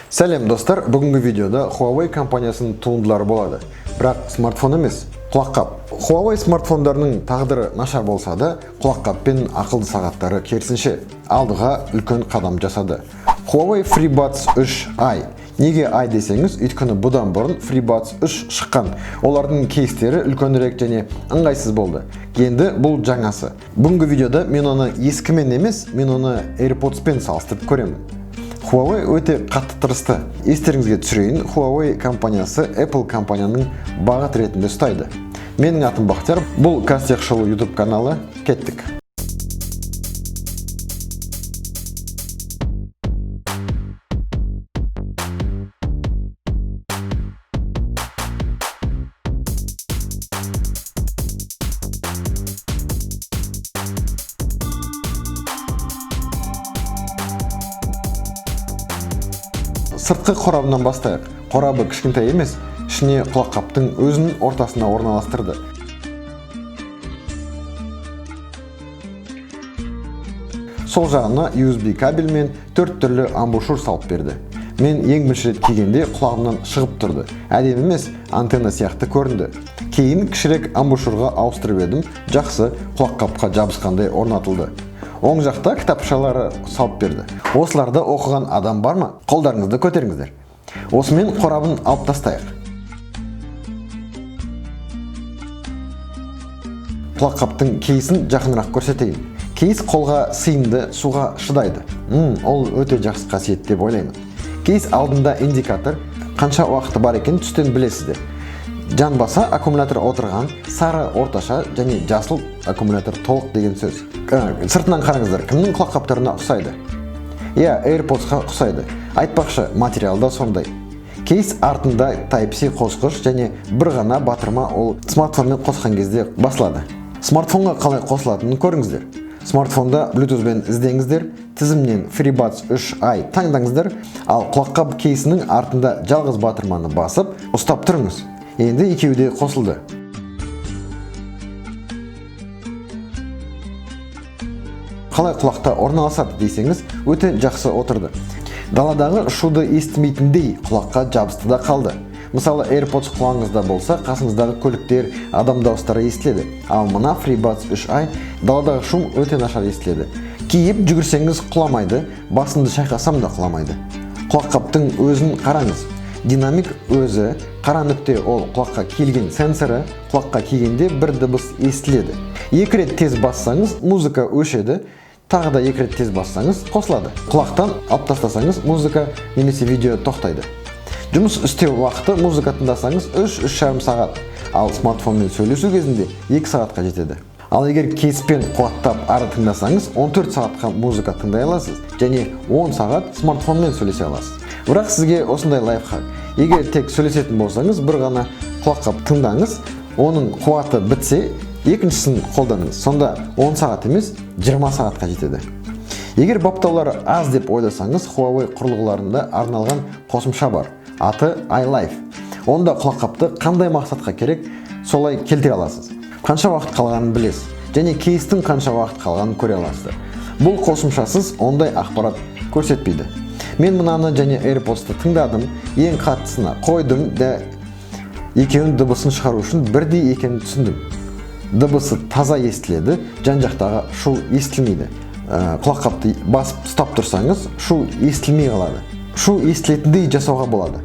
Сәлем достар, бүгінгі видеода Huawei компаниясының туындылары болады. Бірақ смартфон емес, құлаққап. Huawei смартфондарының тағдыры нашар болса да, құлаққап пен ақылды сағаттары керісінше алдыға үлкен қадам жасады. Huawei FreeBuds 3i. Неге i десеңіз, өйткені бұдан бұрын FreeBuds 3 шыққан. Олардың кейстері үлкенірек және ыңғайсыз болды. Енді бұл жаңасы. Бүгінгі видеода мен оны ескімен емес, мен оны AirPods пен салыстырып көремін. Huawei өте қатты тырысты. Естеріңізге түсірейін, Huawei компаниясы Apple компанияның бағыт ретінде ұстайды. Менің атым Бақтияр, бұл Қазтех Шоу YouTube каналы. Кеттік. Сыртқы қорабынан бастайық. Қорабы кішкентай емес, ішіне құлаққаптың өзінің ортасына орналастырды. Сол жағына USB кабель мен 4 түрлі амбушюр салып берді. Мен ең бірінші рет кигенде құлағымнан шығып тұрды. Әдемі емес, антенна сияқты көрінді. Кейін кішірек амбушюрға ауыстырып едім, жақсы құлаққапқа жабысқандай орнатылды. Оң жақта кітапшалары салып берді. Осыларды оқыған адам бар ма? Қолдарыңызды көтеріңіздер. Осымен қорабын алып тастайық. Құлаққаптың кейсін жақынырақ көрсетейін. Кейс қолға сыйымды, суға шыдайды. Ол өте жақсы қасиет деп ойлаймын. Кейс алдында индикатор, қанша уақыты бар екен түстен білесіздер. Жан баса аккумулятор отырған, сары орташа және жасыл аккумулятор толық деген сөз. Сыртынан қараңыздар, кімнің құлаққаптарына ұқсайды? AirPods-қа ұқсайды. Айтпақшы, материалда сондай. Кейс артында Type-C қосқыш және бір ғана батырма, ол смартфонмен қосқан кезде басылады. Смартфонға қалай қосылатынын көріңіздер. Смартфонда Bluetooth-бен іздеңіздер, тізімнен FreeBuds 3i таңдаңыздар, ал құлаққап кейсінің артында жалғыз батырманы басып, ұстап тұрыңыз. Енді екеуі де қосылды. Қалай құлақта орналасады десеңіз, өте жақсы отырды. Даладағы шуды естімейтіндей құлаққа жабысты да қалды. Мысалы, AirPods құлағыңызда болса, қасыңыздағы көліктер, адам дауыстары естіледі. Ал мына FreeBuds 3i даладағы шум өте нашар естіледі. Киіп жүгірсеңіз құламайды, басымды шайқасам да құламайды. Құлаққаптың өзін қараңыз. Динамик өзі, қара нүкте ол құлаққа киілген сенсоры, құлаққа кигенде бір дыбыс естіледі. Екі рет тез бассаңыз, музыка өшеді, тағы да екі рет тез бассаңыз, қосылады. Құлақтан алып тастасаңыз, музыка немесе видео тоқтайды. Жұмыс істеу уақыты музыка тыңдасаңыз 3-3,5 сағат, ал смартфонмен сөйлесу кезінде 2 сағатқа жетеді. Ал егер кейспен қуаттап ары тыңдасаңыз, 14 сағатқа музыка тыңдай аласыз және 10 сағат смартфонмен сөйлесе аласыз. Бірақ сізге осындай лайфхак. Егер тек сөйлесетін болсаңыз, бір ғана құлаққап тыңдаңыз, оның қуаты бітсе, екіншісін қолданыңыз. Сонда 10 сағат емес, 20 сағатқа жетеді. Егер баптаулары аз деп ойласаңыз, Huawei құрылғыларында арналған қосымша бар. Аты iLife. Онда құлаққапты қандай мақсатқа керек, солай келтіре аласыз. Қанша уақыт қалғанын білесіз, және кейстің қанша уақыт қалғанын көре аласыздар. Бұл қосымшасыз ондай ақпарат көрсетпейді. Мен мұнаны және AirPods-ты тыңдадым, ең қаттысына қойдым да екеуінің дыбысын шығару үшін бірдей екенін түсіндім. Дыбысы таза естіледі, жан-жақтағы шу естілмейді. Құлаққапты басып ұстап тұрсаңыз, шу естілмей қалады. Шу естілетіндей жасауға болады.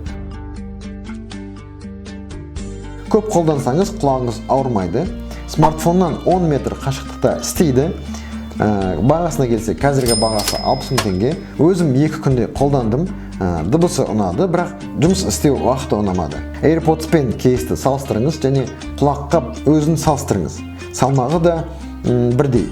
Көп қолдансаңыз, құлағыңыз ауырмайды. Смартфоннан 10 метр қашықтықта істейді. Бағасына келсе, қазіргі бағасы 60 000 теңге. Өзім 2 күнде қолдандым. Дыбысы ұнады, бірақ жұмыс істеу уақыты ұнамады. AirPods пен кейсті салыстырыңыз және құлаққап өзін салыстырыңыз. Салмағы да бірдей.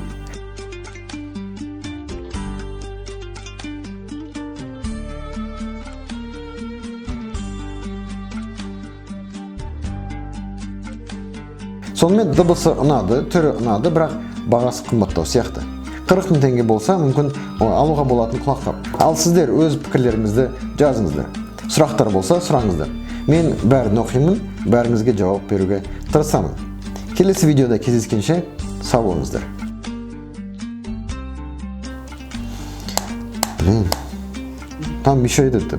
Сонымен дыбысы ұнады, түрі ұнады, бірақ бағасы қымбаттау сияқты. 40 000 теңге болса, мүмкін алуға болатын құлаққап. Ал сіздер өз пікірлеріңізді жазыңыздар. Сұрақтар болса, сұраңыздар. Мен бәрін оқимын, бәріңізге жауап беруге тырысамын. Келесі видеода кездескенше сау болыңыздар. Там еще этот